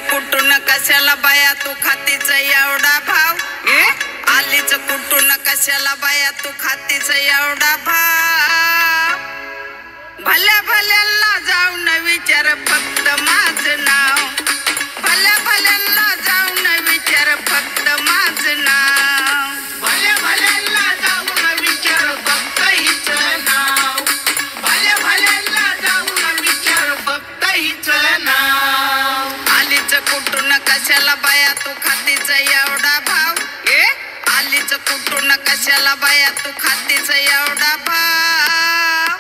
कुठून कशाला बाया तू खातीच एवढा भाव आलीच कुठून कशाला बाया तू खातीच एवढा भाव भल्या भल्याला जाऊन विचार फक्त माझं नाव भल्या भल्याला जाऊन विचार फक्त माझं नाव भल्या भल्याला जाऊन विचार फक्त हिचं नाव भल्या भल्याला जाऊन विचार फक्त हिचं नाव आलीच कुठून कशाला बाया तू खातीच एवढा भाव आलीच कुठून कशाला बाया तू खातीच एवढा भाव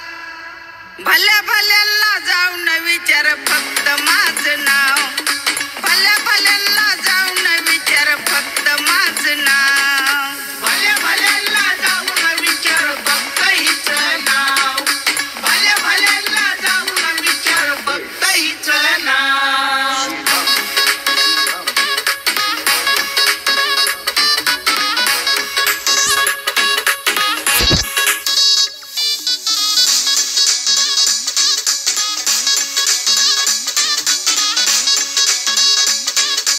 भल्या भल्याला जाऊन विचार फक्त माझं नाव